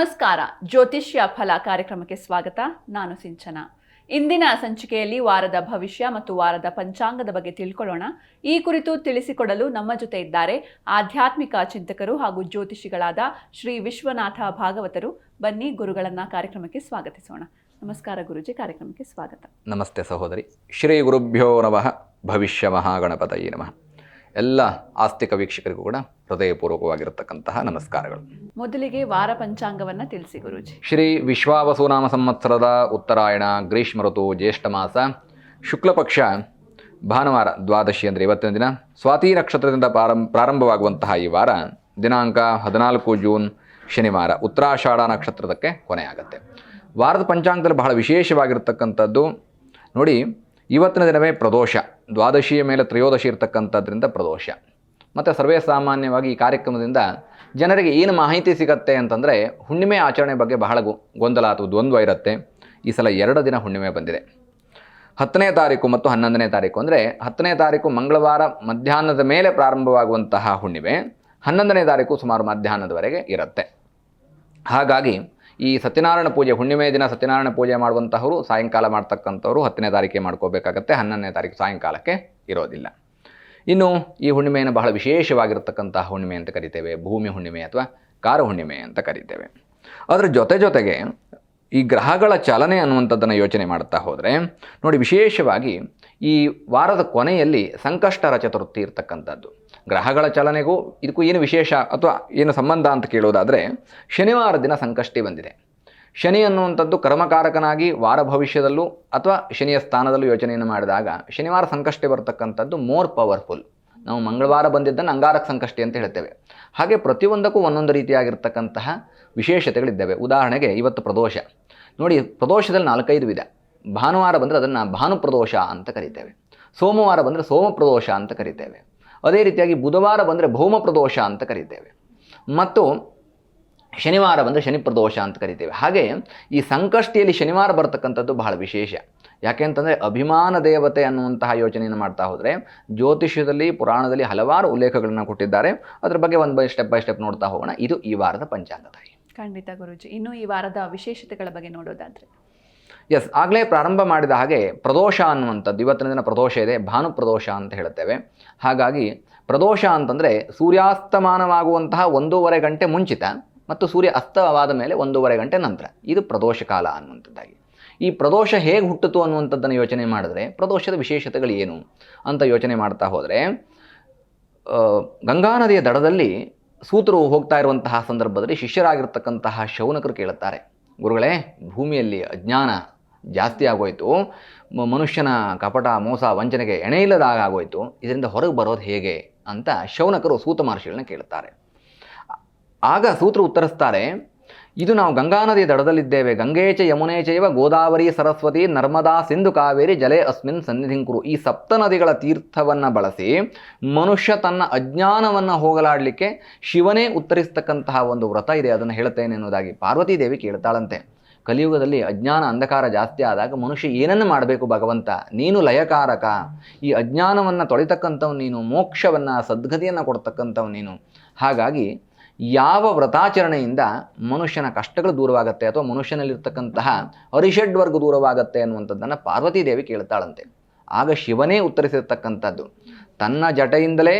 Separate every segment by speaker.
Speaker 1: ನಮಸ್ಕಾರ. ಜ್ಯೋತಿಷ್ಯ ಫಲ ಕಾರ್ಯಕ್ರಮಕ್ಕೆ ಸ್ವಾಗತ. ನಾನು ಸಿಂಚನ. ಇಂದಿನ ಸಂಚಿಕೆಯಲ್ಲಿ ವಾರದ ಭವಿಷ್ಯ ಮತ್ತು ವಾರದ ಪಂಚಾಂಗದ ಬಗ್ಗೆ ತಿಳ್ಕೊಳ್ಳೋಣ. ಈ ಕುರಿತು ತಿಳಿಸಿಕೊಡಲು ನಮ್ಮ ಜೊತೆ ಇದ್ದಾರೆ ಆಧ್ಯಾತ್ಮಿಕ ಚಿಂತಕರು ಹಾಗೂ ಜ್ಯೋತಿಷಿಗಳಾದ ಶ್ರೀ ವಿಶ್ವನಾಥ ಭಾಗವತರು. ಬನ್ನಿ ಗುರುಗಳನ್ನ ಕಾರ್ಯಕ್ರಮಕ್ಕೆ ಸ್ವಾಗತಿಸೋಣ. ನಮಸ್ಕಾರ ಗುರುಜಿ, ಕಾರ್ಯಕ್ರಮಕ್ಕೆ ಸ್ವಾಗತ.
Speaker 2: ನಮಸ್ತೆ ಸಹೋದರಿ. ಶ್ರೀ ಗುರುಭ್ಯೋ ನಮಃ. ಭವಿಷ್ಯ ಮಹಾಗಣಪತಯೇ ನಮಃ. ಎಲ್ಲ ಆಸ್ತಿಕ ವೀಕ್ಷಕರಿಗೂ ಕೂಡ ಹೃದಯಪೂರ್ವಕವಾಗಿರತಕ್ಕಂತಹ ನಮಸ್ಕಾರಗಳು.
Speaker 1: ಮೊದಲಿಗೆ ವಾರ ಪಂಚಾಂಗವನ್ನ ತಿಳಿಸಿ ಗುರುಜಿ.
Speaker 2: ಶ್ರೀ ವಿಶ್ವಾವಸುನಾಮ ಸಂವತ್ಸರದ ಉತ್ತರಾಯಣ, ಗ್ರೀಷ್ಮ ಋತು, ಜ್ಯೇಷ್ಠ ಮಾಸ, ಶುಕ್ಲ ಪಕ್ಷ, ಭಾನುವಾರ, ದ್ವಾದಶಿ ಅಂದರೆ ಇವತ್ತಿನ ದಿನ. ಸ್ವಾತಿ ನಕ್ಷತ್ರದಿಂದ ಪ್ರಾರಂಭವಾಗುವಂತಹ ಈ ವಾರ ದಿನಾಂಕ 14 ಜೂನ್ ಶನಿವಾರ ಉತ್ತರಾಷಾಢ ನಕ್ಷತ್ರದಕ್ಕೆ ಕೊನೆಯಾಗುತ್ತೆ. ವಾರದ ಪಂಚಾಂಗದಲ್ಲಿ ಬಹಳ ವಿಶೇಷವಾಗಿರ್ತಕ್ಕಂಥದ್ದು ನೋಡಿ, ಇವತ್ತಿನ ದಿನವೇ ಪ್ರದೋಷ. ದ್ವಾದಶಿಯ ಮೇಲೆ ತ್ರಯೋದಶಿ ಇರತಕ್ಕಂಥದ್ರಿಂದ ಪ್ರದೋಷ. ಮತ್ತು ಸರ್ವೇ ಸಾಮಾನ್ಯವಾಗಿ ಈ ಕಾರ್ಯಕ್ರಮದಿಂದ ಜನರಿಗೆ ಏನು ಮಾಹಿತಿ ಸಿಗತ್ತೆ ಅಂತಂದರೆ, ಹುಣ್ಣಿಮೆ ಆಚರಣೆ ಬಗ್ಗೆ ಬಹಳ ಗೊಂದಲ ಅಥವಾ ದ್ವಂದ್ವ ಇರುತ್ತೆ. ಈ ಸಲ 2 ದಿನ ಹುಣ್ಣಿಮೆ ಬಂದಿದೆ. 10ನೇ ತಾರೀಕು ಮತ್ತು 11ನೇ ತಾರೀಕು. ಅಂದರೆ 10ನೇ ತಾರೀಕು ಮಂಗಳವಾರ ಮಧ್ಯಾಹ್ನದ ಮೇಲೆ ಪ್ರಾರಂಭವಾಗುವಂತಹ ಹುಣ್ಣಿಮೆ, 11ನೇ ತಾರೀಕು ಸುಮಾರು ಮಧ್ಯಾಹ್ನದವರೆಗೆ ಇರುತ್ತೆ. ಹಾಗಾಗಿ ಈ ಸತ್ಯನಾರಾಯಣ ಪೂಜೆ, ಹುಣ್ಣಿಮೆ ದಿನ ಸತ್ಯನಾರಾಯಣ ಪೂಜೆ ಮಾಡುವಂತಹವರು ಸಾಯಂಕಾಲ ಮಾಡ್ತಕ್ಕಂಥವ್ರು 10ನೇ ತಾರೀಕಿಗೆ ಮಾಡ್ಕೋಬೇಕಾಗತ್ತೆ. 11ನೇ ತಾರೀಕು ಸಾಯಂಕಾಲಕ್ಕೆ ಇರೋದಿಲ್ಲ. ಇನ್ನು ಈ ಹುಣ್ಣಿಮೆಯನ್ನು ಬಹಳ ವಿಶೇಷವಾಗಿರ್ತಕ್ಕಂತಹ ಹುಣ್ಣಿಮೆ ಅಂತ ಕರಿತೇವೆ. ಭೂಮಿ ಹುಣ್ಣಿಮೆ ಅಥವಾ ಕಾರ ಹುಣ್ಣಿಮೆ ಅಂತ ಕರಿತೇವೆ. ಅದರ ಜೊತೆಗೆ ಈ ಗ್ರಹಗಳ ಚಲನೆ ಅನ್ನುವಂಥದ್ದನ್ನು ಯೋಚನೆ ಮಾಡುತ್ತಾ ಹೋದರೆ ನೋಡಿ, ವಿಶೇಷವಾಗಿ ಈ ವಾರದ ಕೊನೆಯಲ್ಲಿ ಸಂಕಷ್ಟರ ಚತುರ್ಥಿ ಇರ್ತಕ್ಕಂಥದ್ದು. ಗ್ರಹಗಳ ಚಲನೆಗೂ ಇದಕ್ಕೂ ಏನು ವಿಶೇಷ ಅಥವಾ ಏನು ಸಂಬಂಧ ಅಂತ ಕೇಳೋದಾದರೆ, ಶನಿವಾರ ದಿನ ಸಂಕಷ್ಟಿ ಬಂದಿದೆ. ಶನಿ ಅನ್ನುವಂಥದ್ದು ಕರ್ಮಕಾರಕನಾಗಿ ವಾರ ಭವಿಷ್ಯದಲ್ಲೂ ಅಥವಾ ಶನಿಯ ಸ್ಥಾನದಲ್ಲೂ ಯೋಚನೆಯನ್ನು ಮಾಡಿದಾಗ ಶನಿವಾರ ಸಂಕಷ್ಟಿ ಬರ್ತಕ್ಕಂಥದ್ದು ಮೋರ್ ಪವರ್ಫುಲ್. ನಾವು ಮಂಗಳವಾರ ಬಂದಿದ್ದನ್ನು ಅಂಗಾರಕ ಸಂಕಷ್ಟಿ ಅಂತ ಹೇಳ್ತೇವೆ. ಹಾಗೆ ಪ್ರತಿಯೊಂದಕ್ಕೂ ಒಂದೊಂದು ರೀತಿಯಾಗಿರ್ತಕ್ಕಂತಹ ವಿಶೇಷತೆಗಳಿದ್ದಾವೆ. ಉದಾಹರಣೆಗೆ ಇವತ್ತು ಪ್ರದೋಷ ನೋಡಿ, ಪ್ರದೋಷದಲ್ಲಿ 4-5 ವಿಧ. ಭಾನುವಾರ ಬಂದರೆ ಅದನ್ನು ಭಾನು ಪ್ರದೋಷ ಅಂತ ಕರಿತೇವೆ. ಸೋಮವಾರ ಬಂದರೆ ಸೋಮ ಪ್ರದೋಷ ಅಂತ ಕರಿತೇವೆ. ಅದೇ ರೀತಿಯಾಗಿ ಬುಧವಾರ ಬಂದರೆ ಭೌಮ ಪ್ರದೋಷ ಅಂತ ಕರಿತೇವೆ. ಮತ್ತು ಶನಿವಾರ ಬಂದರೆ ಶನಿ ಪ್ರದೋಷ ಅಂತ ಕರಿತೇವೆ. ಹಾಗೆ ಈ ಸಂಕಷ್ಟಿಯಲ್ಲಿ ಶನಿವಾರ ಬರ್ತಕ್ಕಂಥದ್ದು ಬಹಳ ವಿಶೇಷ. ಯಾಕೆ ಅಂತಂದರೆ ಅಭಿಮಾನ ದೇವತೆ ಅನ್ನುವಂತಹ ಯೋಚನೆಯನ್ನು ಮಾಡ್ತಾ ಹೋದರೆ ಜ್ಯೋತಿಷ್ಯದಲ್ಲಿ, ಪುರಾಣದಲ್ಲಿ ಹಲವಾರು ಉಲ್ಲೇಖಗಳನ್ನು ಕೊಟ್ಟಿದ್ದಾರೆ. ಅದರ ಬಗ್ಗೆ ಸ್ಟೆಪ್ ಬೈ ಸ್ಟೆಪ್ ನೋಡ್ತಾ ಹೋಗೋಣ. ಇದು ಈ ವಾರದ ಪಂಚಾಂಗ ತಾಯಿ.
Speaker 1: ಖಂಡಿತ ಗುರುಜಿ. ಇನ್ನು ಈ ವಾರದ ವಿಶೇಷತೆಗಳ ಬಗ್ಗೆ ನೋಡೋದಾದ್ರೆ,
Speaker 2: ಆಗಲೇ ಪ್ರಾರಂಭ ಮಾಡಿದ ಹಾಗೆ ಪ್ರದೋಷ ಅನ್ನುವಂಥದ್ದು ಇವತ್ತಿನ ದಿನ ಪ್ರದೋಷ ಇದೆ. ಭಾನು ಪ್ರದೋಷ ಅಂತ ಹೇಳುತ್ತೇವೆ. ಹಾಗಾಗಿ ಪ್ರದೋಷ ಅಂತಂದರೆ ಸೂರ್ಯಾಸ್ತಮಾನವಾಗುವಂತಹ 1.5 ಗಂಟೆ ಮುಂಚಿತ ಮತ್ತು ಸೂರ್ಯ ಅಸ್ತವಾದ ಮೇಲೆ 1.5 ಗಂಟೆ ನಂತರ, ಇದು ಪ್ರದೋಷ ಕಾಲ ಅನ್ನುವಂಥದ್ದಾಗಿ. ಈ ಪ್ರದೋಷ ಹೇಗೆ ಹುಟ್ಟಿತು ಅನ್ನುವಂಥದ್ದನ್ನು ಯೋಚನೆ ಮಾಡಿದ್ರೆ ಪ್ರದೋಷದ ವಿಶೇಷತೆಗಳು ಏನು ಅಂತ ಯೋಚನೆ ಮಾಡ್ತಾ ಹೋದರೆ, ಗಂಗಾ ನದಿಯ ದಡದಲ್ಲಿ ಸೂತರು ಹೋಗ್ತಾ ಇರುವಂತಹ ಸಂದರ್ಭದಲ್ಲಿ ಶಿಷ್ಯರಾಗಿರ್ತಕ್ಕಂತಹ ಶೌನಕರು ಕೇಳುತ್ತಾರೆ, ಗುರುಗಳೇ, ಭೂಮಿಯಲ್ಲಿ ಅಜ್ಞಾನ ಜಾಸ್ತಿ ಆಗೋಯ್ತು, ಮನುಷ್ಯನ ಕಪಟ, ಮೋಸ, ವಂಚನೆಗೆ ಎಣೆಯಿಲ್ಲದಾಗ ಆಗೋಯ್ತು, ಇದರಿಂದ ಹೊರಗೆ ಬರೋದು ಹೇಗೆ ಅಂತ ಶೌನಕರು ಸೂತ ಮಹರ್ಷಿಗಳನ್ನ ಕೇಳುತ್ತಾರೆ. ಆಗ ಸೂತರು ಉತ್ತರಿಸ್ತಾರೆ, ಇದು ನಾವು ಗಂಗಾ ನದಿಯ ದಡದಲ್ಲಿದ್ದೇವೆ. ಗಂಗೇಚ ಯಮುನೆ ಚೈವ ಗೋದಾವರಿ ಸರಸ್ವತಿ ನರ್ಮದಾ ಸಿಂಧು ಕಾವೇರಿ ಜಲೆ ಅಸ್ಮಿನ್ ಸನ್ನಿಧಿಂಕುರು. ಈ 7 ನದಿಗಳ ತೀರ್ಥವನ್ನು ಬಳಸಿ ಮನುಷ್ಯ ತನ್ನ ಅಜ್ಞಾನವನ್ನು ಹೋಗಲಾಡಲಿಕ್ಕೆ ಶಿವನೇ ಉತ್ತರಿಸ್ತಕ್ಕಂತಹ ಒಂದು ವ್ರತ ಇದೆ, ಅದನ್ನು ಹೇಳುತ್ತೇನೆ ಎನ್ನುವುದಾಗಿ ಪಾರ್ವತೀ ದೇವಿ ಕೇಳ್ತಾಳಂತೆ. ಕಲಿಯುಗದಲ್ಲಿ ಅಜ್ಞಾನ, ಅಂಧಕಾರ ಜಾಸ್ತಿ ಆದಾಗ ಮನುಷ್ಯ ಏನನ್ನು ಮಾಡಬೇಕು? ಭಗವಂತ, ನೀನು ಲಯಕಾರಕ, ಈ ಅಜ್ಞಾನವನ್ನು ತೊಳಿತಕ್ಕಂಥವು ನೀನು, ಮೋಕ್ಷವನ್ನು, ಸದ್ಗತಿಯನ್ನು ಕೊಡ್ತಕ್ಕಂಥವು ನೀನು. ಹಾಗಾಗಿ ಯಾವ ವ್ರತಾಚರಣೆಯಿಂದ ಮನುಷ್ಯನ ಕಷ್ಟಗಳು ದೂರವಾಗುತ್ತೆ ಅಥವಾ ಮನುಷ್ಯನಲ್ಲಿರ್ತಕ್ಕಂತಹ ಅರಿಷಡ್ವರ್ಗ ದೂರವಾಗುತ್ತೆ ಅನ್ನುವಂಥದ್ದನ್ನು ಪಾರ್ವತೀ ದೇವಿ ಕೇಳ್ತಾಳಂತೆ. ಆಗ ಶಿವನೇ ಉತ್ತರಿಸಿರ್ತಕ್ಕಂಥದ್ದು, ತನ್ನ ಜಟೆಯಿಂದಲೇ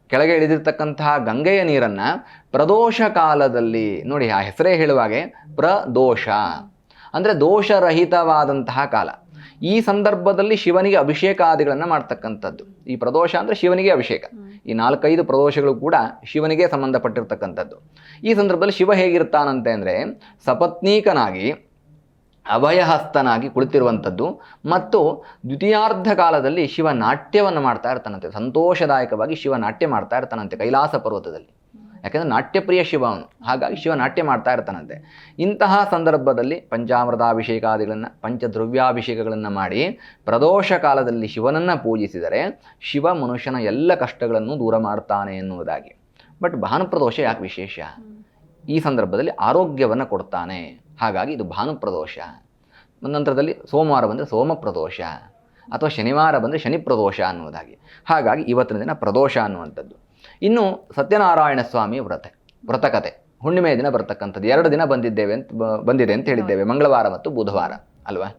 Speaker 2: ಕೆಳಗೆ ಇಳಿದಿರ್ತಕ್ಕಂತಹ ಗಂಗೆಯ ನೀರನ್ನು ಪ್ರದೋಷ ಕಾಲದಲ್ಲಿ ನೋಡಿ, ಆ ಹೆಸರೇ ಹೇಳುವಾಗೆ ಪ್ರದೋಷ ಅಂದರೆ ದೋಷರಹಿತವಾದಂತಹ ಕಾಲ. ಈ ಸಂದರ್ಭದಲ್ಲಿ ಶಿವನಿಗೆ ಅಭಿಷೇಕಾದಿಗಳನ್ನು ಮಾಡ್ತಕ್ಕಂಥದ್ದು. ಈ ಪ್ರದೋಷ ಅಂದರೆ ಶಿವನಿಗೆ ಅಭಿಷೇಕ. ಈ 4-5 ಪ್ರದೋಷಗಳು ಕೂಡ ಶಿವನಿಗೆ ಸಂಬಂಧಪಟ್ಟಿರ್ತಕ್ಕಂಥದ್ದು. ಈ ಸಂದರ್ಭದಲ್ಲಿ ಶಿವ ಹೇಗಿರ್ತಾನಂತೆ ಅಂದರೆ ಸಪತ್ನೀಕನಾಗಿ, ಅಭಯಹಸ್ತನಾಗಿ ಕುಳಿತಿರುವಂಥದ್ದು. ಮತ್ತು ದ್ವಿತೀಯಾರ್ಧ ಕಾಲದಲ್ಲಿ ಶಿವ ನಾಟ್ಯವನ್ನು ಮಾಡ್ತಾ ಇರ್ತಾನಂತೆ. ಸಂತೋಷದಾಯಕವಾಗಿ ಶಿವ ನಾಟ್ಯ ಮಾಡ್ತಾ ಇರ್ತಾನಂತೆ ಕೈಲಾಸ ಪರ್ವತದಲ್ಲಿ. ಯಾಕೆಂದರೆ ನಾಟ್ಯಪ್ರಿಯ ಶಿವ ಅವನು. ಹಾಗಾಗಿ ಶಿವ ನಾಟ್ಯ ಮಾಡ್ತಾ ಇರ್ತಾನಂತೆ. ಇಂತಹ ಸಂದರ್ಭದಲ್ಲಿ ಪಂಚಾಮೃತಾಭಿಷೇಕಾದಿಗಳನ್ನು, ಪಂಚದ್ರವ್ಯಾಭಿಷೇಕಗಳನ್ನು ಮಾಡಿ ಪ್ರದೋಷ ಕಾಲದಲ್ಲಿ ಶಿವನನ್ನು ಪೂಜಿಸಿದರೆ ಶಿವ ಮನುಷ್ಯನ ಎಲ್ಲ ಕಷ್ಟಗಳನ್ನು ದೂರ ಮಾಡ್ತಾನೆ ಎನ್ನುವುದಾಗಿ. ಬಟ್ ಭಾನುಪ್ರದೋಷ ಯಾಕೆ ವಿಶೇಷ? ಈ ಸಂದರ್ಭದಲ್ಲಿ ಆರೋಗ್ಯವನ್ನು ಕೊಡ್ತಾನೆ. ಹಾಗಾಗಿ ಇದು ಭಾನುಪ್ರದೋಷ. ನಂತರದಲ್ಲಿ ಸೋಮವಾರ ಬಂದರೆ ಸೋಮ ಪ್ರದೋಷ ಅಥವಾ ಶನಿವಾರ ಬಂದರೆ ಶನಿ ಪ್ರದೋಷ ಅನ್ನುವುದಾಗಿ. ಹಾಗಾಗಿ ಇವತ್ತಿನ ದಿನ ಪ್ರದೋಷ ಅನ್ನುವಂಥದ್ದು. ಇನ್ನು ಸತ್ಯನಾರಾಯಣ ಸ್ವಾಮಿ ವ್ರತಕತೆ ಹುಣ್ಣಿಮೆಯ ದಿನ ಬರ್ತಕ್ಕಂಥದ್ದು. 2 ದಿನ ಬಂದಿದೆ ಅಂತ ಹೇಳಿದ್ದೇವೆ, ಮಂಗಳವಾರ ಮತ್ತು ಬುಧವಾರ ಅಲ್ವಾ.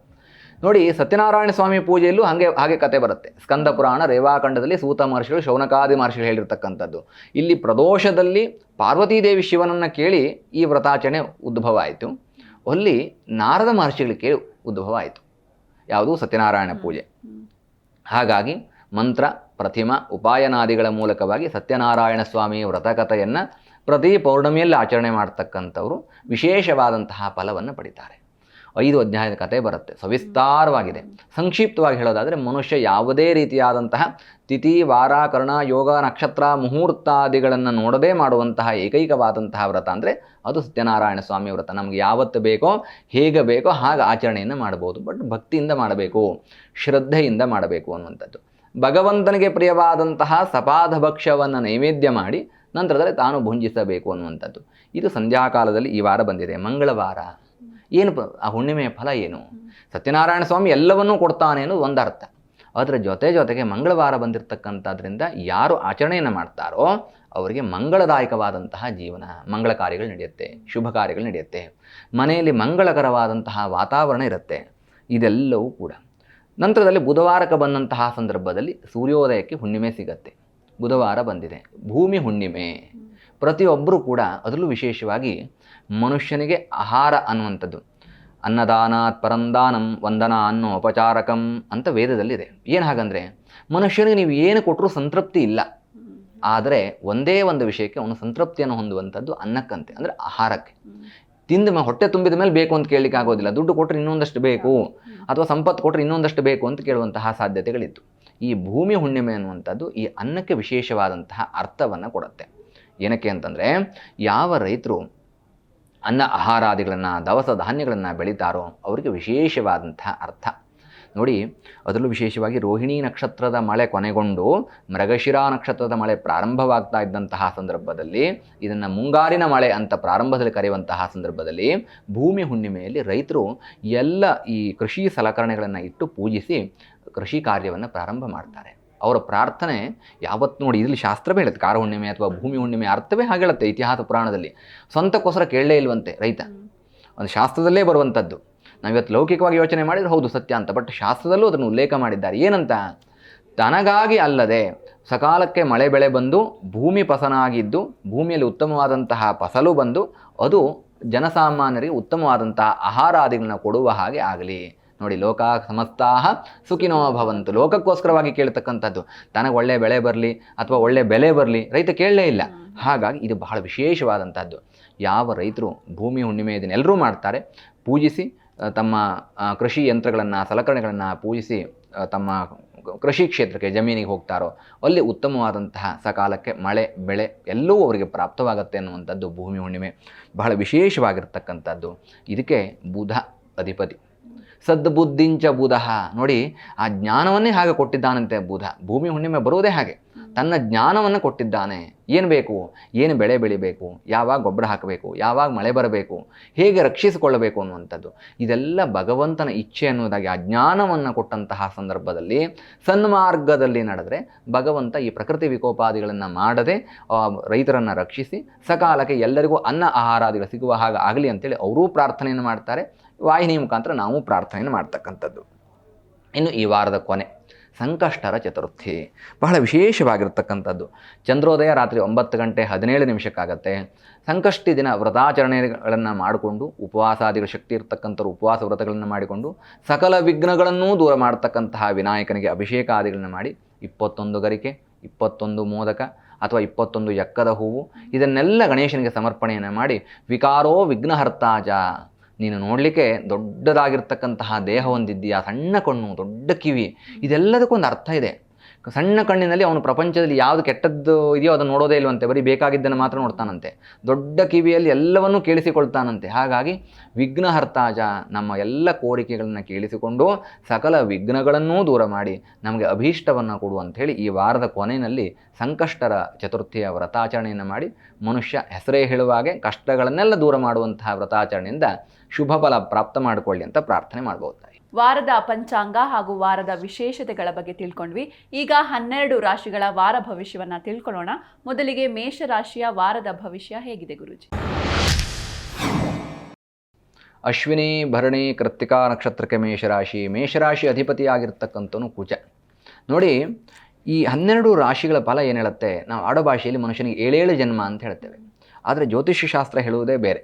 Speaker 2: ನೋಡಿ, ಸತ್ಯನಾರಾಯಣ ಸ್ವಾಮಿ ಪೂಜೆಯಲ್ಲೂ ಹಾಗೆ ಕತೆ ಬರುತ್ತೆ. ಸ್ಕಂದ ಪುರಾಣ ರೇವಾಖಂಡದಲ್ಲಿ ಸೂತ ಮಹರ್ಷಿಗಳು, ಶೌನಕಾದಿ ಮಹರ್ಷಿಗಳು ಹೇಳಿರ್ತಕ್ಕಂಥದ್ದು. ಇಲ್ಲಿ ಪ್ರದೋಷದಲ್ಲಿ ಪಾರ್ವತೀದೇವಿ ಶಿವನನ್ನು ಕೇಳಿ ಈ ವ್ರತಾಚರಣೆ ಉದ್ಭವ ಆಯಿತು. ಅಲ್ಲಿ ನಾರದ ಮಹರ್ಷಿಗಳು ಕೇಳಿ ಉದ್ಭವ ಆಯಿತು ಯಾವುದು? ಸತ್ಯನಾರಾಯಣ ಪೂಜೆ. ಹಾಗಾಗಿ ಮಂತ್ರ, ಪ್ರತಿಮ, ಉಪಾಯನಾದಿಗಳ ಮೂಲಕವಾಗಿ ಸತ್ಯನಾರಾಯಣ ಸ್ವಾಮಿಯ ವ್ರತಕಥೆಯನ್ನು ಪ್ರತಿ ಪೌರ್ಣಮಿಯಲ್ಲಿ ಆಚರಣೆ ಮಾಡ್ತಕ್ಕಂಥವರು ವಿಶೇಷವಾದಂತಹ ಫಲವನ್ನು ಪಡಿತಾರೆ. 5 ಅಧ್ಯಾಯದ ಕಥೆ ಬರುತ್ತೆ, ಸವಿಸ್ತಾರವಾಗಿದೆ. ಸಂಕ್ಷಿಪ್ತವಾಗಿ ಹೇಳೋದಾದರೆ, ಮನುಷ್ಯ ಯಾವುದೇ ರೀತಿಯಾದಂತಹ ತಿಥಿ, ವಾರ, ಕರ್ಣ, ಯೋಗ, ನಕ್ಷತ್ರ, ಮುಹೂರ್ತಾದಿಗಳನ್ನು ನೋಡದೇ ಮಾಡುವಂತಹ ಏಕೈಕವಾದಂತಹ ವ್ರತ ಅಂದರೆ ಅದು ಸತ್ಯನಾರಾಯಣ ಸ್ವಾಮಿ ವ್ರತ. ನಮಗೆ ಯಾವತ್ತು ಬೇಕೋ, ಹೇಗೆ ಬೇಕೋ ಹಾಗೆ ಆಚರಣೆಯನ್ನು ಮಾಡ್ಬೋದು. ಬಟ್ ಭಕ್ತಿಯಿಂದ ಮಾಡಬೇಕು, ಶ್ರದ್ಧೆಯಿಂದ ಮಾಡಬೇಕು ಅನ್ನುವಂಥದ್ದು. ಭಗವಂತನಿಗೆ ಪ್ರಿಯವಾದಂತಹ ಸಪಾದ ಭಕ್ಷ್ಯವನ್ನು ನೈವೇದ್ಯ ಮಾಡಿ ನಂತರದಲ್ಲಿ ತಾನು ಭುಂಜಿಸಬೇಕು ಅನ್ನುವಂಥದ್ದು. ಇದು ಸಂಧ್ಯಾಕಾಲದಲ್ಲಿ ಈ ವಾರ ಬಂದಿದೆ, ಮಂಗಳವಾರ. ಏನು ಆ ಹುಣ್ಣಿಮೆಯ ಫಲ ಏನು? ಸತ್ಯನಾರಾಯಣ ಸ್ವಾಮಿ ಎಲ್ಲವನ್ನೂ ಕೊಡ್ತಾನೆ ಅನ್ನೋದು ಒಂದರ್ಥ. ಅದರ ಜೊತೆಗೆ ಮಂಗಳವಾರ ಬಂದಿರತಕ್ಕಂಥದ್ರಿಂದ ಯಾರು ಆಚರಣೆಯನ್ನು ಮಾಡ್ತಾರೋ ಅವರಿಗೆ ಮಂಗಳದಾಯಕವಾದಂತಹ ಜೀವನ, ಮಂಗಳ ಕಾರ್ಯಗಳು ನಡೆಯುತ್ತೆ, ಶುಭ ಕಾರ್ಯಗಳು ನಡೆಯುತ್ತೆ, ಮನೆಯಲ್ಲಿ ಮಂಗಳಕರವಾದಂತಹ ವಾತಾವರಣ ಇರುತ್ತೆ. ಇದೆಲ್ಲವೂ ಕೂಡ ನಂತರದಲ್ಲಿ ಬುಧವಾರಕ್ಕೆ ಬಂದಂತಹ ಸಂದರ್ಭದಲ್ಲಿ ಸೂರ್ಯೋದಯಕ್ಕೆ ಹುಣ್ಣಿಮೆ ಸಿಗತ್ತೆ. ಬುಧವಾರ ಬಂದಿದೆ, ಭೂಮಿ ಹುಣ್ಣಿಮೆ. ಪ್ರತಿಯೊಬ್ಬರೂ ಕೂಡ ಅದರಲ್ಲೂ ವಿಶೇಷವಾಗಿ ಮನುಷ್ಯನಿಗೆ ಆಹಾರ ಅನ್ನುವಂಥದ್ದು, ಅನ್ನದಾನಾತ್ ಪರಂದಾನಂ ವಂದನಾ ಅನ್ನೋ ಉಪಚಾರಕಂ ಅಂತ ವೇದದಲ್ಲಿದೆ. ಏನು ಹಾಗಂದರೆ, ಮನುಷ್ಯನಿಗೆ ನೀವು ಏನು ಕೊಟ್ಟರೂ ಸಂತೃಪ್ತಿ ಇಲ್ಲ. ಆದರೆ ಒಂದೇ ಒಂದು ವಿಷಯಕ್ಕೆ ಅವನು ಸಂತೃಪ್ತಿಯನ್ನು ಹೊಂದುವಂಥದ್ದು ಅನ್ನಕ್ಕಂತೆ, ಅಂದರೆ ಆಹಾರಕ್ಕೆ. ತಿಂದ ಹೊಟ್ಟೆ ತುಂಬಿದ ಮೇಲೆ ಬೇಕು ಅಂತ ಕೇಳಲಿಕ್ಕೆ ಆಗೋದಿಲ್ಲ. ದುಡ್ಡು ಕೊಟ್ಟರೆ ಇನ್ನೊಂದಷ್ಟು ಬೇಕು, ಅಥವಾ ಸಂಪತ್ತು ಕೊಟ್ಟರೆ ಇನ್ನೊಂದಷ್ಟು ಬೇಕು ಅಂತ ಕೇಳುವಂತಹ ಸಾಧ್ಯತೆಗಳಿತ್ತು. ಈ ಭೂಮಿ ಹುಣ್ಣಿಮೆ ಅನ್ನುವಂಥದ್ದು ಈ ಅನ್ನಕ್ಕೆ ವಿಶೇಷವಾದಂತಹ ಅರ್ಥವನ್ನು ಕೊಡುತ್ತೆ. ಏನಕ್ಕೆ ಅಂತಂದರೆ, ಯಾವ ರೈತರು ಅನ್ನ ಆಹಾರಾದಿಗಳನ್ನು, ದವಸ ಧಾನ್ಯಗಳನ್ನು ಬೆಳೀತಾರೋ ಅವರಿಗೆ ವಿಶೇಷವಾದಂತಹ ಅರ್ಥ. ನೋಡಿ, ಅದರಲ್ಲೂ ವಿಶೇಷವಾಗಿ ರೋಹಿಣಿ ನಕ್ಷತ್ರದ ಮಳೆ ಕೊನೆಗೊಂಡು ಮೃಗಶಿರಾ ನಕ್ಷತ್ರದ ಮಳೆ ಪ್ರಾರಂಭವಾಗ್ತಾ ಇದ್ದಂತಹ ಸಂದರ್ಭದಲ್ಲಿ, ಇದನ್ನು ಮುಂಗಾರಿನ ಮಳೆ ಅಂತ ಪ್ರಾರಂಭದಲ್ಲಿ ಕರೆಯುವಂತಹ ಸಂದರ್ಭದಲ್ಲಿ, ಭೂಮಿ ಹುಣ್ಣಿಮೆಯಲ್ಲಿ ರೈತರು ಎಲ್ಲ ಈ ಕೃಷಿ ಸಲಕರಣೆಗಳನ್ನು ಇಟ್ಟು ಪೂಜಿಸಿ ಕೃಷಿ ಕಾರ್ಯವನ್ನು ಪ್ರಾರಂಭ ಮಾಡ್ತಾರೆ. ಅವರ ಪ್ರಾರ್ಥನೆ ಯಾವತ್ತು ನೋಡಿ, ಇಲ್ಲಿ ಶಾಸ್ತ್ರವೇ ಹೇಳುತ್ತೆ, ಕಾರ ಹುಣ್ಣಿಮೆ ಅಥವಾ ಭೂಮಿ ಹುಣ್ಣಿಮೆ ಅರ್ಥವೇ ಹಾಗೆ ಹೇಳುತ್ತೆ ಇತಿಹಾಸ ಪುರಾಣದಲ್ಲಿ. ಸ್ವಂತಕ್ಕೋಸ್ಕರ ಕೇಳಲೇ ಇಲ್ವಂತೆ ರೈತ, ಒಂದು ಶಾಸ್ತ್ರದಲ್ಲೇ ಬರುವಂಥದ್ದು. ನಾವಿವತ್ತು ಲೌಕಿಕವಾಗಿ ಯೋಚನೆ ಮಾಡಿದರೆ ಹೌದು ಸತ್ಯ ಅಂತ, ಬಟ್ ಶಾಸ್ತ್ರದಲ್ಲೂ ಅದನ್ನು ಉಲ್ಲೇಖ ಮಾಡಿದ್ದಾರೆ. ಏನಂತ? ತನಗಾಗಿ ಅಲ್ಲದೆ ಸಕಾಲಕ್ಕೆ ಮಳೆ ಬೆಳೆ ಬಂದು ಭೂಮಿ ಫಸನಾಗಿದ್ದು, ಭೂಮಿಯಲ್ಲಿ ಉತ್ತಮವಾದಂತಹ ಫಸಲು ಬಂದು ಅದು ಜನಸಾಮಾನ್ಯರಿಗೆ ಉತ್ತಮವಾದಂತಹ ಆಹಾರಾದಿಗಳನ್ನ ಕೊಡುವ ಹಾಗೆ ಆಗಲಿ. ನೋಡಿ, ಲೋಕ ಸಮಸ್ತಾಹ ಸುಖಿನೋ ಭವಂತು, ಲೋಕಕ್ಕೋಸ್ಕರವಾಗಿ ಕೇಳ್ತಕ್ಕಂಥದ್ದು. ತನಗೆ ಒಳ್ಳೆ ಬೆಳೆ ಬರಲಿ ಅಥವಾ ಒಳ್ಳೆ ಬೆಲೆ ಬರಲಿ ರೈತ ಕೇಳಲೇ ಇಲ್ಲ. ಹಾಗಾಗಿ ಇದು ಬಹಳ ವಿಶೇಷವಾದಂಥದ್ದು. ಯಾವ ರೈತರು ಭೂಮಿ ಹುಣ್ಣಿಮೆ ಇದನ್ನು ಎಲ್ಲರೂ ಮಾಡ್ತಾರೆ, ಪೂಜಿಸಿ ತಮ್ಮ ಕೃಷಿ ಯಂತ್ರಗಳನ್ನು, ಸಲಕರಣೆಗಳನ್ನು ಪೂಜಿಸಿ ತಮ್ಮ ಕೃಷಿ ಕ್ಷೇತ್ರಕ್ಕೆ, ಜಮೀನಿಗೆ ಹೋಗ್ತಾರೋ ಅಲ್ಲಿ ಉತ್ತಮವಾದಂತಹ ಸಕಾಲಕ್ಕೆ ಮಳೆ ಬೆಳೆ ಎಲ್ಲವೂ ಅವರಿಗೆ ಪ್ರಾಪ್ತವಾಗುತ್ತೆ ಅನ್ನುವಂಥದ್ದು ಭೂಮಿ ಹುಣ್ಣಿಮೆ. ಬಹಳ ವಿಶೇಷವಾಗಿರ್ತಕ್ಕಂಥದ್ದು. ಇದಕ್ಕೆ ಬುಧ ಅಧಿಪತಿ. ಸದ್ಬುದ್ಧಿಂಚ ಬುಧ. ನೋಡಿ, ಆ ಜ್ಞಾನವನ್ನೇ ಹಾಗೆ ಕೊಟ್ಟಿದ್ದಾನಂತೆ ಬುಧ. ಭೂಮಿ ಹುಣ್ಣಿಮೆ ಬರುವುದೇ ಹಾಗೆ, ತನ್ನ ಜ್ಞಾನವನ್ನು ಕೊಟ್ಟಿದ್ದಾನೆ. ಏನು ಬೇಕು, ಏನು ಬೆಳೆ ಬೆಳಿಬೇಕು, ಯಾವಾಗ ಗೊಬ್ಬರ ಹಾಕಬೇಕು, ಯಾವಾಗ ಮಳೆ ಬರಬೇಕು, ಹೇಗೆ ರಕ್ಷಿಸಿಕೊಳ್ಳಬೇಕು ಅನ್ನುವಂಥದ್ದು, ಇದೆಲ್ಲ ಭಗವಂತನ ಇಚ್ಛೆ ಅನ್ನೋದಾಗಿ ಆ ಜ್ಞಾನವನ್ನು ಕೊಟ್ಟಂತಹ ಸಂದರ್ಭದಲ್ಲಿ ಸನ್ಮಾರ್ಗದಲ್ಲಿ ನಡೆದರೆ ಭಗವಂತ ಈ ಪ್ರಕೃತಿ ವಿಕೋಪಾದಿಗಳನ್ನು ಮಾಡದೆ ರೈತರನ್ನು ರಕ್ಷಿಸಿ ಸಕಾಲಕ್ಕೆ ಎಲ್ಲರಿಗೂ ಅನ್ನ ಆಹಾರಾದಿಗಳು ಸಿಗುವ ಹಾಗೆ ಆಗಲಿ ಅಂತೇಳಿ ಅವರೂ ಪ್ರಾರ್ಥನೆಯನ್ನು ಮಾಡ್ತಾರೆ. ವಾಹಿನಿ ಮುಖಾಂತರ ನಾವು ಪ್ರಾರ್ಥನೆಯನ್ನು ಮಾಡ್ತಕ್ಕಂಥದ್ದು. ಇನ್ನು ಈ ವಾರದ ಕೊನೆ ಸಂಕಷ್ಟರ ಚತುರ್ಥಿ, ಬಹಳ ವಿಶೇಷವಾಗಿರ್ತಕ್ಕಂಥದ್ದು. ಚಂದ್ರೋದಯ ರಾತ್ರಿ 9:17 ಸಂಕಷ್ಟಿ ದಿನ ವ್ರತಾಚರಣೆಗಳನ್ನು ಮಾಡಿಕೊಂಡು, ಉಪವಾಸಾದಿಗಳ ಶಕ್ತಿ ಇರತಕ್ಕಂಥವ್ರು ಉಪವಾಸ ವ್ರತಗಳನ್ನು ಮಾಡಿಕೊಂಡು ಸಕಲ ವಿಘ್ನಗಳನ್ನೂ ದೂರ ಮಾಡ್ತಕ್ಕಂತಹ ವಿನಾಯಕನಿಗೆ ಅಭಿಷೇಕಾದಿಗಳನ್ನು ಮಾಡಿ 21 ಗರಿಕೆ, 21 ಮೋದಕ ಅಥವಾ 21 ಎಕ್ಕದ ಹೂವು ಇದನ್ನೆಲ್ಲ ಗಣೇಶನಿಗೆ ಸಮರ್ಪಣೆಯನ್ನು ಮಾಡಿ, ವಿಕಾರೋ ವಿಘ್ನಹರ್ತಾಜ, ನೀನು ನೋಡಲಿಕ್ಕೆ ದೊಡ್ಡದಾಗಿರ್ತಕ್ಕಂತಹ ದೇಹ ಹೊಂದಿದ್ದೀಯಾ, ಸಣ್ಣ ಕಣ್ಣು, ದೊಡ್ಡ ಕಿವಿ, ಇದೆಲ್ಲದಕ್ಕೊಂದು ಅರ್ಥ ಇದೆ. ಸಣ್ಣ ಕಣ್ಣಿನಲ್ಲಿ ಅವನು ಪ್ರಪಂಚದಲ್ಲಿ ಯಾವುದು ಕೆಟ್ಟದ್ದು ಇದೆಯೋ ಅದನ್ನು ನೋಡೋದೇ ಇಲ್ವಂತೆ, ಬರೀ ಬೇಕಾಗಿದ್ದನ್ನು ಮಾತ್ರ ನೋಡ್ತಾನಂತೆ. ದೊಡ್ಡ ಕಿವಿಯಲ್ಲಿ ಎಲ್ಲವನ್ನೂ ಕೇಳಿಸಿಕೊಳ್ತಾನಂತೆ. ಹಾಗಾಗಿ ವಿಘ್ನಹರ್ತಾಜ, ನಮ್ಮ ಎಲ್ಲ ಕೋರಿಕೆಗಳನ್ನು ಕೇಳಿಸಿಕೊಂಡು ಸಕಲ ವಿಘ್ನಗಳನ್ನೂ ದೂರ ಮಾಡಿ ನಮಗೆ ಅಭೀಷ್ಟವನ್ನು ಕೊಡು ಅಂಥೇಳಿ ಈ ವಾರದ ಕೊನೆಯಲ್ಲಿ ಸಂಕಷ್ಟರ ಚತುರ್ಥಿಯ ವ್ರತಾಚರಣೆಯನ್ನು ಮಾಡಿ ಮನುಷ್ಯ ಹೆಸರೇ ಹೇಳುವಾಗೆ ಕಷ್ಟಗಳನ್ನೆಲ್ಲ ದೂರ ಮಾಡುವಂತಹ ವ್ರತಾಚರಣೆಯಿಂದ ಶುಭ ಫಲ ಪ್ರಾಪ್ತ ಮಾಡಿಕೊಳ್ಳಿ ಅಂತ ಪ್ರಾರ್ಥನೆ ಮಾಡ್ಬೋದು.
Speaker 1: ವಾರದ ಪಂಚಾಂಗ ಹಾಗೂ ವಾರದ ವಿಶೇಷತೆಗಳ ಬಗ್ಗೆ ತಿಳ್ಕೊಂಡ್ವಿ. ಈಗ 12 ರಾಶಿಗಳ ವಾರ ಭವಿಷ್ಯವನ್ನ ತಿಳ್ಕೊಳ್ಳೋಣ. ಮೊದಲಿಗೆ ಮೇಷರಾಶಿಯ ವಾರದ ಭವಿಷ್ಯ ಹೇಗಿದೆ ಗುರೂಜಿ?
Speaker 2: ಅಶ್ವಿನಿ ಭರಣಿ ಕೃತ್ತಿಕಾ ನಕ್ಷತ್ರಕ್ಕೆ ಮೇಷರಾಶಿ, ಮೇಷರಾಶಿ ಅಧಿಪತಿಯಾಗಿರ್ತಕ್ಕಂಥವನು ಕುಜ. ನೋಡಿ, ಈ 12 ರಾಶಿಗಳ ಫಲ ಏನು ಹೇಳುತ್ತೆ, ನಾವು ಆಡೋ ಭಾಷೆಯಲ್ಲಿ ಮನುಷ್ಯನಿಗೆ 7 ಜನ್ಮ ಅಂತ ಹೇಳ್ತೇವೆ. ಆದರೆ ಜ್ಯೋತಿಷ್ಯ ಶಾಸ್ತ್ರ ಹೇಳುವುದೇ ಬೇರೆ.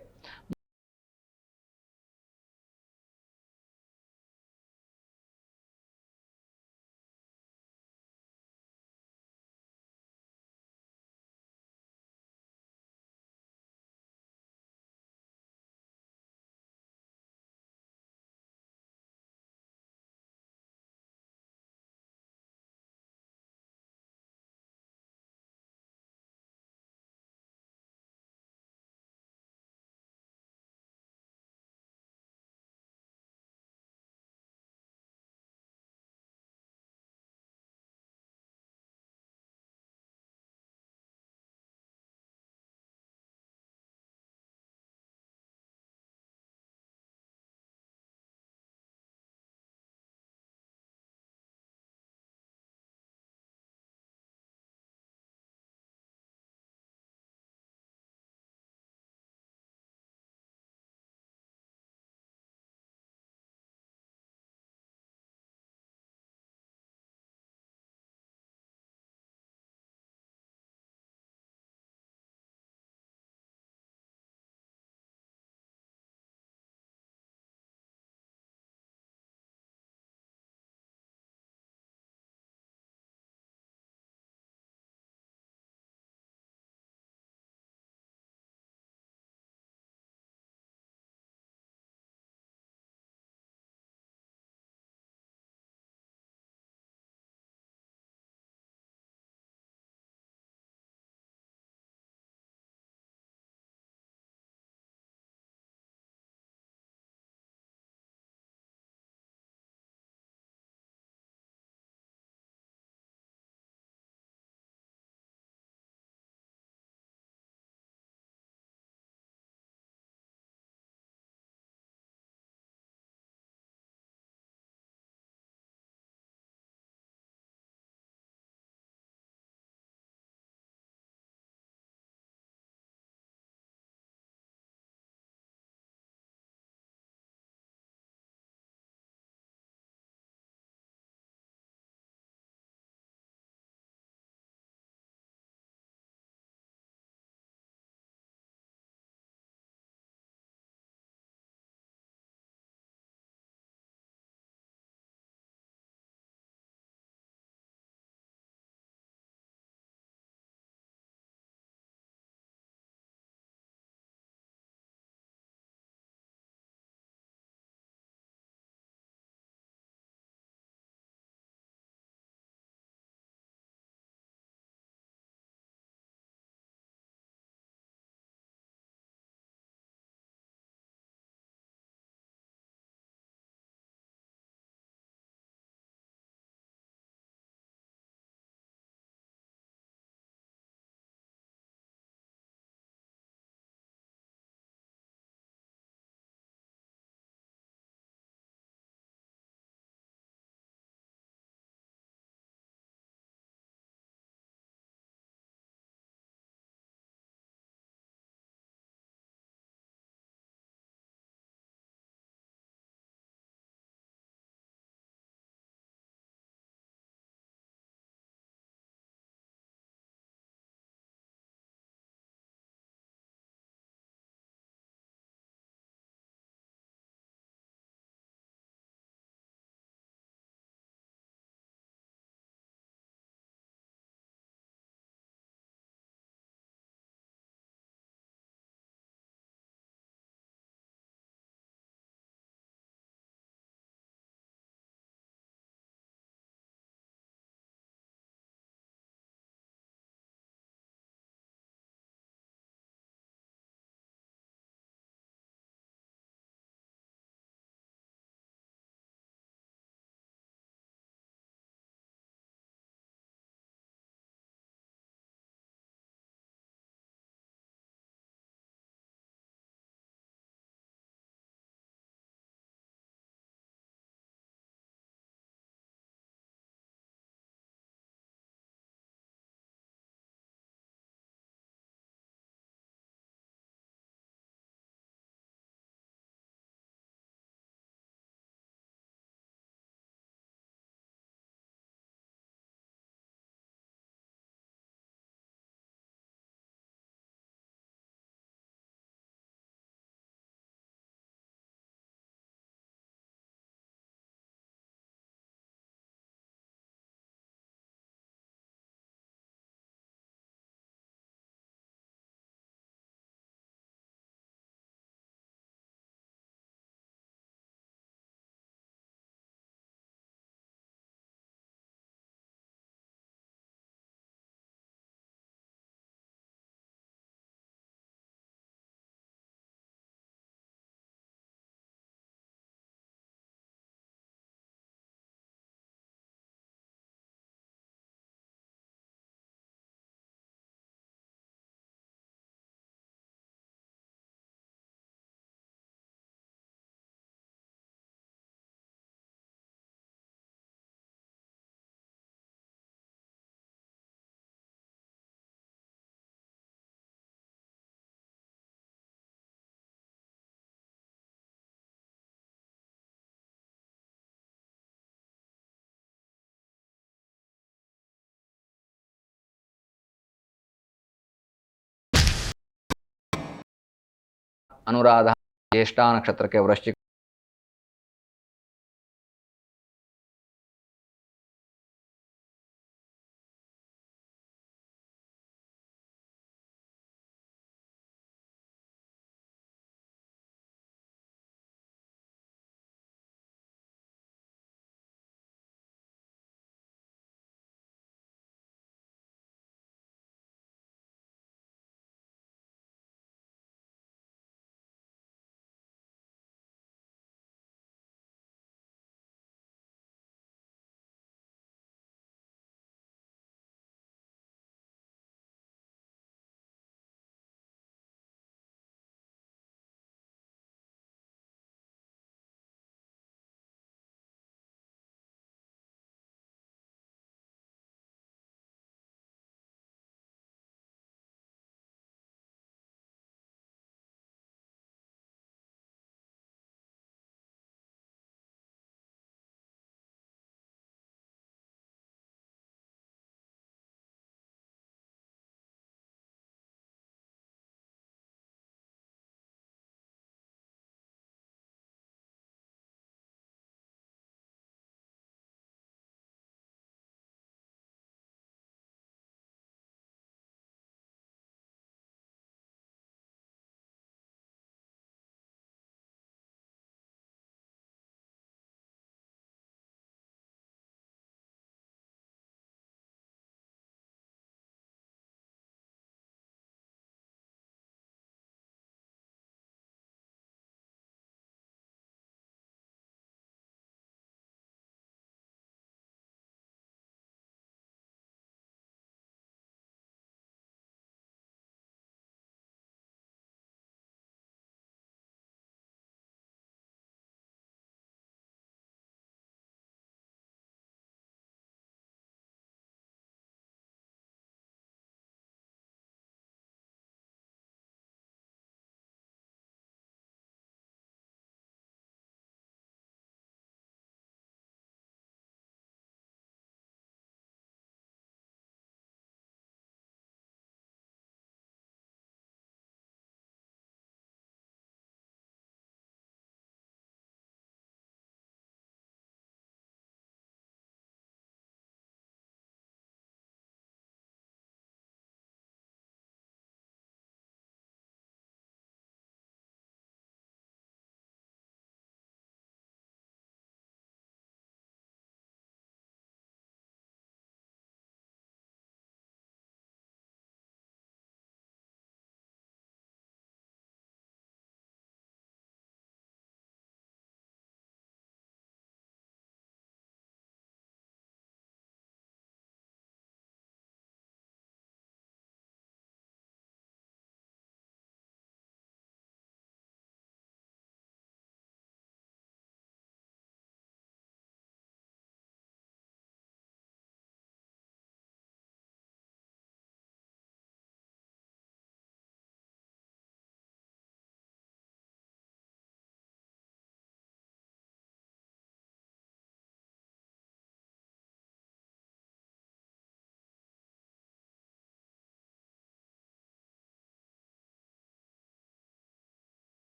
Speaker 2: ಅನುರಾಧ ಜ್ಯೇಷ್ಠ ನಕ್ಷತ್ರಕ್ಕೆ ವೃಶ್ಚಿಕ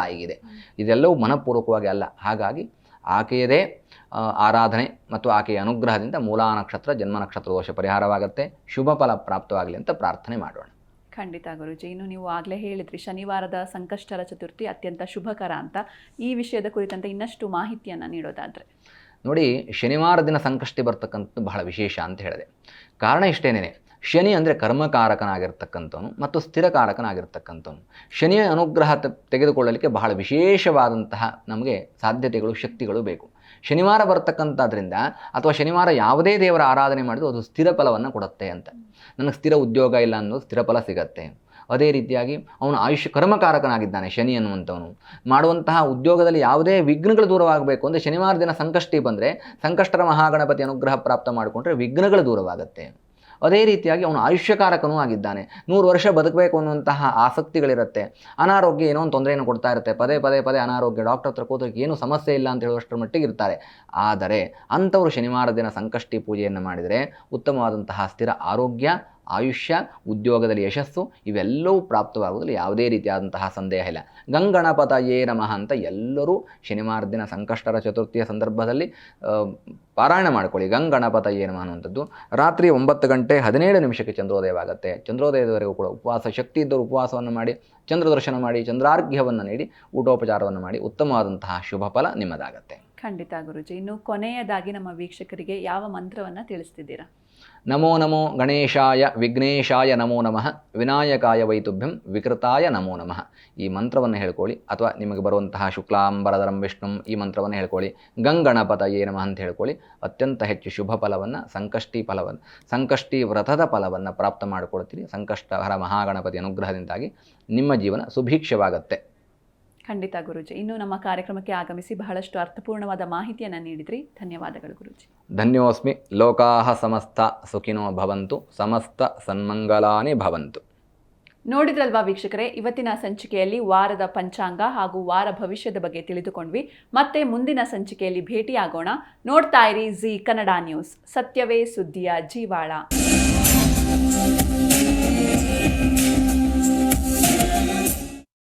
Speaker 2: ತಾಯಿಗಿದೆ. ಇದೆಲ್ಲವೂ ಮನಪೂರ್ವಕವಾಗಿ ಅಲ್ಲ. ಹಾಗಾಗಿ ಆಕೆಯದೇ ಆರಾಧನೆ ಮತ್ತು ಆಕೆಯ ಅನುಗ್ರಹದಿಂದ ಮೂಲಾ ನಕ್ಷತ್ರ ಜನ್ಮ ನಕ್ಷತ್ರ ದೋಷ ಪರಿಹಾರವಾಗುತ್ತೆ, ಶುಭ ಫಲ ಪ್ರಾಪ್ತವಾಗಲಿ ಅಂತ ಪ್ರಾರ್ಥನೆ ಮಾಡೋಣ.
Speaker 1: ಖಂಡಿತ ಗುರುಜಿ. ಇನ್ನು ನೀವು ಆಗಲೇ ಹೇಳಿದ್ರಿ ಶನಿವಾರದ ಸಂಕಷ್ಟರ ಚತುರ್ಥಿ ಅತ್ಯಂತ ಶುಭಕರ ಅಂತ. ಈ ವಿಷಯದ ಕುರಿತಂತೆ ಇನ್ನಷ್ಟು ಮಾಹಿತಿಯನ್ನು ನೀಡೋದಾದರೆ?
Speaker 2: ನೋಡಿ, ಶನಿವಾರ ದಿನ ಸಂಕಷ್ಟಿ ಬರ್ತಕ್ಕಂಥದ್ದು ಬಹಳ ವಿಶೇಷ ಅಂತ ಹೇಳಿದೆ. ಕಾರಣ ಇಷ್ಟೇನೇನೆ, ಶನಿ ಅಂದರೆ ಕರ್ಮಕಾರಕನಾಗಿರ್ತಕ್ಕಂಥವನು ಮತ್ತು ಸ್ಥಿರಕಾರಕನಾಗಿರ್ತಕ್ಕಂಥವನು. ಶನಿಯ ಅನುಗ್ರಹ ತೆಗೆದುಕೊಳ್ಳಲಿಕ್ಕೆ ಬಹಳ ವಿಶೇಷವಾದಂತಹ ನಮಗೆ ಸಾಧ್ಯತೆಗಳು, ಶಕ್ತಿಗಳು ಬೇಕು. ಶನಿವಾರ ಬರ್ತಕ್ಕಂಥದ್ರಿಂದ ಅಥವಾ ಶನಿವಾರ ಯಾವುದೇ ದೇವರ ಆರಾಧನೆ ಮಾಡಿದ್ರು ಅದು ಸ್ಥಿರ ಫಲವನ್ನು ಕೊಡುತ್ತೆ ಅಂತ. ನನಗೆ ಸ್ಥಿರ ಉದ್ಯೋಗ ಇಲ್ಲ ಅನ್ನೋದು ಸ್ಥಿರ ಫಲ ಸಿಗತ್ತೆ. ಅದೇ ರೀತಿಯಾಗಿ ಅವನು ಆಯುಷ್ಯ ಕರ್ಮಕಾರಕನಾಗಿದ್ದಾನೆ ಶನಿ ಅನ್ನುವಂಥವನು. ಮಾಡುವಂತಹ ಉದ್ಯೋಗದಲ್ಲಿ ಯಾವುದೇ ವಿಘ್ನಗಳು ದೂರವಾಗಬೇಕು ಅಂದರೆ ಶನಿವಾರ ದಿನ ಸಂಕಷ್ಟಿ ಬಂದರೆ ಸಂಕಷ್ಟರ ಮಹಾಗಣಪತಿ ಅನುಗ್ರಹ ಪ್ರಾಪ್ತ ಮಾಡಿಕೊಂಡ್ರೆ ವಿಘ್ನಗಳು ದೂರವಾಗುತ್ತೆ. ಅದೇ ರೀತಿಯಾಗಿ ಅವನು ಆಯುಷ್ಯಕಾರಕನೂ ಆಗಿದ್ದಾನೆ. 100 ವರ್ಷ ಬದುಕಬೇಕು ಅನ್ನುವಂತಹ ಆಸಕ್ತಿಗಳಿರುತ್ತೆ. ಅನಾರೋಗ್ಯ ಏನೋ ಒಂದು ತೊಂದರೆಯನ್ನು ಕೊಡ್ತಾ ಇರುತ್ತೆ. ಪದೇ ಪದೇ ಪದೇ ಅನಾರೋಗ್ಯ, ಡಾಕ್ಟರ್ ಹತ್ರ ಕೂತಕ್ಕೆ ಏನೂ ಸಮಸ್ಯೆ ಇಲ್ಲ ಅಂತ ಹೇಳುವಷ್ಟರ ಮಟ್ಟಿಗೆ ಇರ್ತಾರೆ. ಆದರೆ ಅಂಥವರು ಶನಿವಾರ ದಿನ ಸಂಕಷ್ಟಿ ಪೂಜೆಯನ್ನು ಮಾಡಿದರೆ ಉತ್ತಮವಾದಂತಹ ಸ್ಥಿರ ಆರೋಗ್ಯ, ಆಯುಷ್ಯ, ಉದ್ಯೋಗದಲ್ಲಿ ಯಶಸ್ಸು ಇವೆಲ್ಲವೂ ಪ್ರಾಪ್ತವಾಗುವುದರಲ್ಲಿ ಯಾವುದೇ ರೀತಿಯಾದಂತಹ ಸಂದೇಹ ಇಲ್ಲ. ಗಂಗಣಪತಯೇ ನಮಃ ಅಂತ ಎಲ್ಲರೂ ಶನಿವಾರ ದಿನ ಸಂಕಷ್ಟರ ಚತುರ್ಥಿಯ ಸಂದರ್ಭದಲ್ಲಿ ಪಾರಾಯಣ ಮಾಡಿಕೊಳ್ಳಿ. ಗಂಗಣಪತಯೇ ನಮಃ ಅನ್ನುವಂಥದ್ದು. ರಾತ್ರಿ 9:17 ಚಂದ್ರೋದಯವಾಗುತ್ತೆ. ಚಂದ್ರೋದಯದವರೆಗೂ ಕೂಡ ಉಪವಾಸ, ಶಕ್ತಿ ಇದ್ದವರು ಉಪವಾಸವನ್ನು ಮಾಡಿ, ಚಂದ್ರ ದರ್ಶನ ಮಾಡಿ, ಚಂದ್ರಾರ್ಘ್ಯವನ್ನು ನೀಡಿ, ಊಟೋಪಚಾರವನ್ನು ಮಾಡಿ ಉತ್ತಮವಾದಂತಹ ಶುಭ ಫಲ ನಿಮ್ಮದಾಗತ್ತೆ.
Speaker 1: ಖಂಡಿತ ಗುರುಜಿ. ಇನ್ನು ಕೊನೆಯದಾಗಿ ನಮ್ಮ ವೀಕ್ಷಕರಿಗೆ ಯಾವ ಮಂತ್ರವನ್ನು ತಿಳಿಸ್ತಿದ್ದೀರಾ?
Speaker 2: ನಮೋ ನಮೋ ಗಣೇಶಾಯ ವಿಘ್ನೇಶಾಯ ನಮೋ ನಮಃ ವಿನಾಯಕಾಯ ವೈತುಭ್ಯಂ ವಿಕೃತಾಯ ನಮೋ ನಮಃ. ಈ ಮಂತ್ರವನ್ನು ಹೇಳ್ಕೊಳ್ಳಿ. ಅಥವಾ ನಿಮಗೆ ಬರುವಂತಹ ಶುಕ್ಲಾಂಬರಧರಂ ವಿಷ್ಣುಂ ಈ ಮಂತ್ರವನ್ನು ಹೇಳ್ಕೊಳ್ಳಿ. ಗಂಗಣಪತಯೇ ನಮಃ ಅಂತ ಹೇಳ್ಕೊಳ್ಳಿ. ಅತ್ಯಂತ ಹೆಚ್ಚು ಶುಭ ಫಲವನ್ನು, ಸಂಕಷ್ಟಿ ವ್ರತದ ಫಲವನ್ನು ಪ್ರಾಪ್ತ ಮಾಡಿಕೊಡ್ತೀರಿ. ಸಂಕಷ್ಟಹರ ಮಹಾಗಣಪತಿ ಅನುಗ್ರಹದಿಂದಾಗಿ ನಿಮ್ಮ ಜೀವನ ಸುಭೀಕ್ಷವಾಗತ್ತೆ.
Speaker 1: ಖಂಡಿತ ಗುರುಜಿ. ಇನ್ನು ನಮ್ಮ ಕಾರ್ಯಕ್ರಮಕ್ಕೆ ಆಗಮಿಸಿ ಬಹಳಷ್ಟು ಅರ್ಥಪೂರ್ಣವಾದ ಮಾಹಿತಿಯನ್ನು ನೀಡಿದ್ರಿ. ಧನ್ಯವಾದಗಳು ಗುರುಜಿ.
Speaker 2: ಧನ್ಯೋಸ್ಮಿ. ಲೋಕಾಹ ಸಮಸ್ತ ಸುಖಿನೋ ಭವಂತು, ಸಮಸ್ತ ಸನ್ಮಂಗಲಾನಿ ಭವಂತು.
Speaker 1: ನೋಡಿದ್ರಲ್ವಾ ವೀಕ್ಷಕರೇ, ಇವತ್ತಿನ ಸಂಚಿಕೆಯಲ್ಲಿ ವಾರದ ಪಂಚಾಂಗ ಹಾಗೂ ವಾರ ಭವಿಷ್ಯದ ಬಗ್ಗೆ ತಿಳಿದುಕೊಂಡ್ವಿ. ಮತ್ತೆ ಮುಂದಿನ ಸಂಚಿಕೆಯಲ್ಲಿ ಭೇಟಿಯಾಗೋಣ. ನೋಡ್ತಾ ಇರಿ ಜಿ ಕನ್ನಡ ನ್ಯೂಸ್, ಸತ್ಯವೇ ಸುದ್ದಿಯ ಜೀವಾಳ.